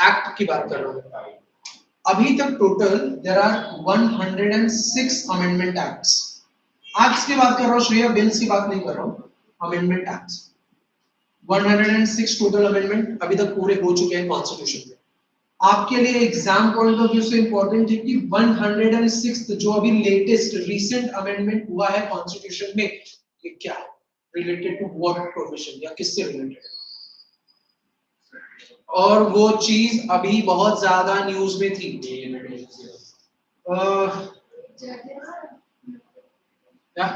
Act की बात कर रहा हूँ। अभी तक total there are 106 amendment acts. Acts की बात कर रहा हूँ श्रेया, बिल्स की बात नहीं कर रहा हूँ, अमेंडमेंट एक्ट्स। 106 टोटल अमेंडमेंट अभी तक पूरे हो चुके हैं कॉन्स्टिट्यूशन में। आपके लिए एग्जाम पॉइंट ऑफ व्यू से इंपॉर्टेंट है कि 106 जो अभी लेटेस्ट रीसेंट अमेंडमेंट हुआ है कॉन्स्टिट्यूशन में, ये क्या है, रिलेटेड टू व्हाट प्रोविजन या किससे रिलेटेड है। और वो चीज अभी बहुत ज्यादा न्यूज में थी। क्या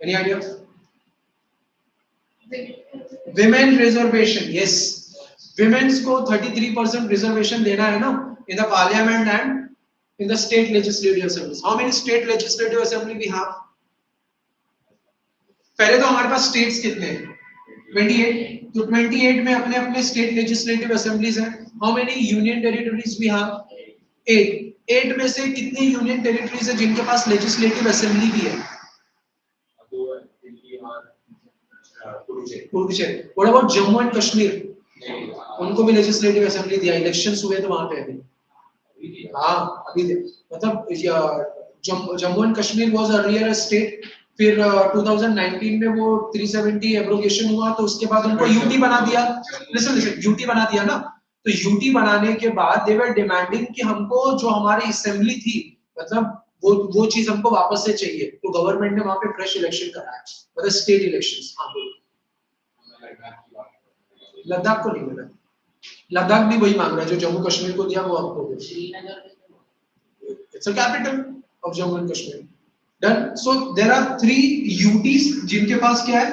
any idea? Women reservation, yes, womens को 33% रिजर्वेशन देना है ना in the parliament and in the state legislative assemblies. How many state legislative assembly we have? पहले तो हमारे पास स्टेट्स कितने हैं? 28। तो 28 में अपने अपने स्टेट लेजिस्लेटिव असेंबलीज हैं। How many union territories we have? 8। 8 में से कितनी यूनियन टेरिटरीज है जिनके पास लेजिस्लेटिव असेंबली भी है? Puducherry. What about Jammu and Kashmir? उनको भी लेजिस्लेटिव असेंबली दिया, इलेक्शंस हुए तो वहां पे अभी। हाँ अभी मतलब Jammu and Kashmir was earlier state, फिर 2019 में वो 370 एब्रोगेशन हुआ तो उसके बाद उनको यूटी बना दिया। लिसन लिसन, यूटी बना दिया ना, तो यूटी बनाने के बाद दे वर डिमांडिंग कि हमको जो हमारी असेंबली थी, मतलब वो चीज हमको वापस से चाहिए। तो गवर्नमेंट ने वहां पे फ्रेश इलेक्शन कराया, मतलब स्टेट इलेक्शंस। हाँ बोलो। लद्दाख को नहीं मिला, लद्दाख भी वही मांग रहा है जो जम्मू कश्मीर को दिया वो आपको दे। It's a capital of Jammu and Kashmir. Done. So there are 3 UTs जिनके पास क्या है,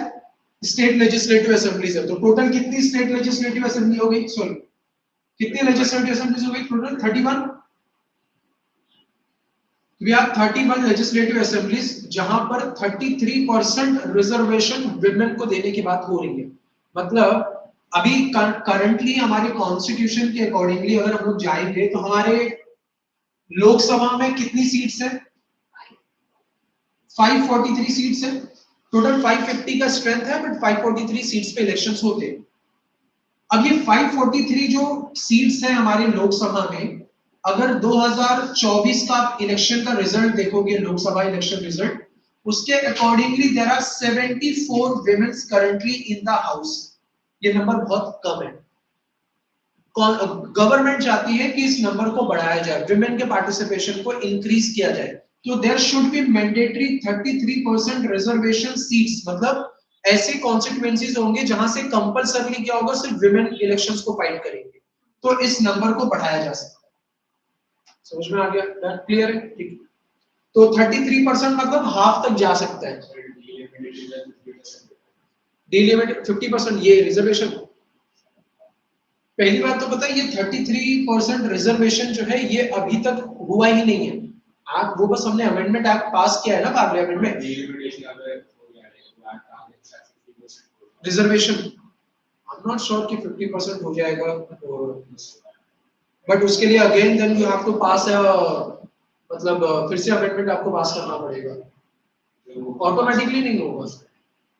स्टेट लेजिस्लेटिव असेंबलीज है। तो टोटल कितनी स्टेट लेजिस्लेटिव असेंबली हो गई? सॉरी, कितनी लेजिस्लेटिव असेंबलीज हो गई total? 31। We have 31 legislative assemblies जहां पर 33% रिजर्वेशन विमेन को देने की बात हो रही है। मतलब अभी करंटली हमारे कॉन्स्टिट्यूशन के अकॉर्डिंगली अगर हम लोग जाएंगे तो हमारे लोकसभा में कितनी सीट्स है? 543 सीट्स है। टोटल 550 का स्ट्रेंथ है, बट 543 सीट्स पे इलेक्शंस होते हैं। अब ये 543 जो सीट्स हैं हमारे लोकसभा में, अगर 2024 का इलेक्शन का रिजल्ट देखोगे, लोकसभा इलेक्शन रिजल्ट, उसके accordingly there are 74 womens currently in the house. ये नंबर बहुत कम है। गवर्नमेंट चाहती है कि इस नंबर को बढ़ाया जाए, विमेन के पार्टिसिपेशन को इंक्रीज किया जाए। तो there should be mandatory 33% reservation seats, मतलब ऐसे कॉन्स्टिट्यूएंसीज होंगे जहां से कंपलसरली क्या होगा, सिर्फ विमेन इलेक्शंस को फाइट करेंगे। तो इस नंबर को बढ़ाया जा सकता है। समझ में आ गया? क्लियर है? ठीक। तो 33% मतलब हाफ तक जा सकता है। डिलिमिटेड 50% ये रिजर्वेशन। पहली बात तो पता है ये 33% रिजर्वेशन जो है ये अभी तक हुआ ही नहीं है। आप वो बस हमने अमेंडमेंट एक्ट पास किया है ना पार्लियामेंट में, reservation. I am not sure कि 50% हो जाएगा, बट उसके लिए again then you have to pass, मतलब फिर से अमेंडमेंट आपको पास करना पड़ेगा। ऑटोमेटिकली नहीं होगा,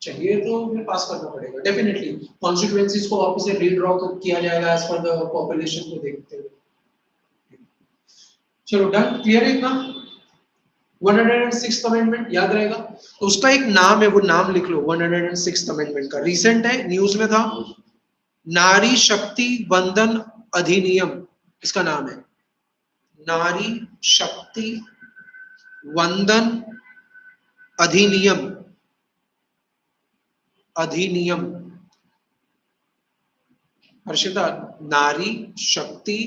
चाहिए तो फिर पास करना पड़ेगा डेफिनेटली। कॉन्स्टिट्यूएंसीज को वापस से रीड्रॉ किया जाएगा एज पर द पॉपुलेशन को देखते हुए। चलो डन, क्लियर है इतना? 106th अमेंडमेंट याद रहेगा? तो उसका एक नाम है, वो नाम लिख लो 106th अमेंडमेंट का। रिसेंट है, न्यूज में था, नारी शक्ति वंदन अधिनियम इसका नाम है। नारी शक्ति वंदन अधिनियम, अधिनियम। हर्षिता, नारी शक्ति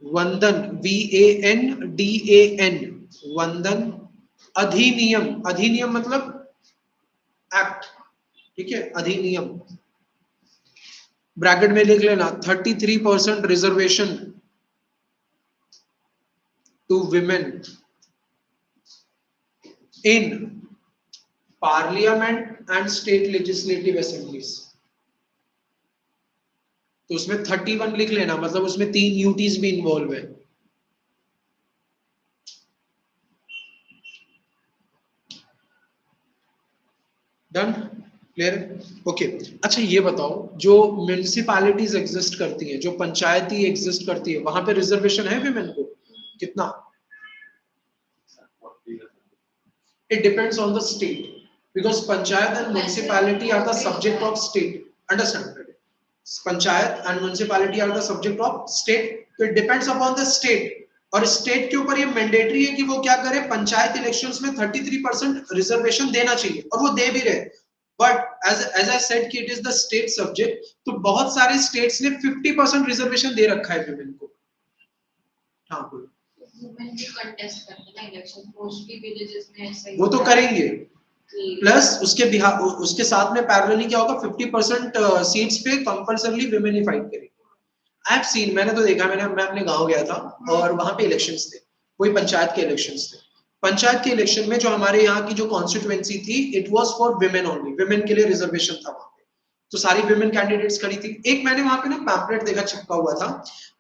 वंदन, VANDAN, वंदन अधिनियम। अधिनियम मतलब एक्ट, ठीक है, अधिनियम। ब्रैकेट में लिख लेना 33% reservation to women in parliament and state legislative assemblies. तो उसमें 31 लिख लेना, मतलब उसमें 3 यूटीज भी इन्वॉल्व है। डन। क्लियर है? ओके अच्छा ये बताओ, जो म्यूनिसिपैलिटीज एग्जिस्ट करती है, जो पंचायती एग्जिस्ट करती है, वहां पे रिजर्वेशन है विमेन को? कितना? It depends on the state, because panchayat and municipality are the subject of state. Understand? Panchayat and municipality are the subject of state. So it depends upon the state. और state के ऊपर ये mandatory है कि वो क्या करे, panchayat elections में 33% रिजर्वेशन देना चाहिए, और वो दे भी रहे। बट एज आई सेड कि it is the state subject, तो बहुत सारे स्टेट्स ने 50% रिजर्वेशन दे रखा है विमेन को। हाँ बोलो। वुमेन भी कंटेस्ट करते हैं ना इलेक्शन, मोस्टली विलेजेस में ऐसा ही वो तो करेंगे, प्लस उसके साथ में पैरेलली क्या होगा, 50% सीट्स पे कंपल्सरली विमेन ही फाइट करेंगे। आई हैव सीन, मैंने तो देखा, मैं अपने गांव गया था और वहां पे इलेक्शंस थे, वही पंचायत के इलेक्शंस थे। पंचायत के इलेक्शन में जो हमारे यहाँ की जो कॉन्स्टिट्यूएंसी थी, it was for women only, women के लिए रिजर्वेशन था वहां पे, तो सारी विमेन कैंडिडेट्स खड़ी थी। एक मैंने वहां पे ना पैम्पलेट देखा चिपका हुआ था,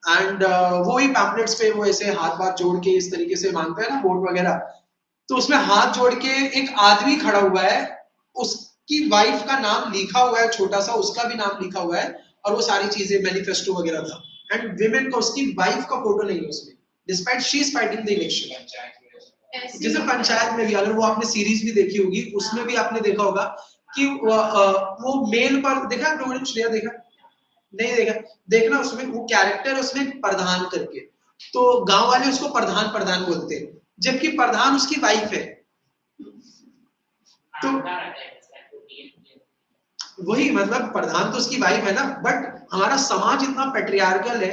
एंड वो ही पैम्पलेट्स पे वो ऐसे हाथ बात जोड़ के इस तरीके से मांगते हैं ना वोट वगैरह, तो उसमें हाथ जोड़ के एक आदमी खड़ा हुआ है, उसकी वाइफ का नाम लिखा हुआ है छोटा सा, उसका भी नाम लिखा हुआ है, और वो सारी चीजें मैनिफेस्टो वगैरह था, एंड विमेन का, उसकी वाइफ का फोटो नहीं है उसमें, despite she is fighting the election. जैसे पंचायत में भी, अगर वो आपने सीरीज भी देखी होगी, उसमें भी आपने देखा होगा कि वो मेल पर देखा, श्रेया देखा नहीं देखा, देखना उसमें वो कैरेक्टर उसमें प्रधान करके, तो गांव वाले उसको प्रधान प्रधान बोलते हैं, जबकि प्रधान उसकी वाइफ है। तो वही मतलब प्रधान तो उसकी वाइफ है ना, बट हमारा समाज इतना पेट्रियार्कल है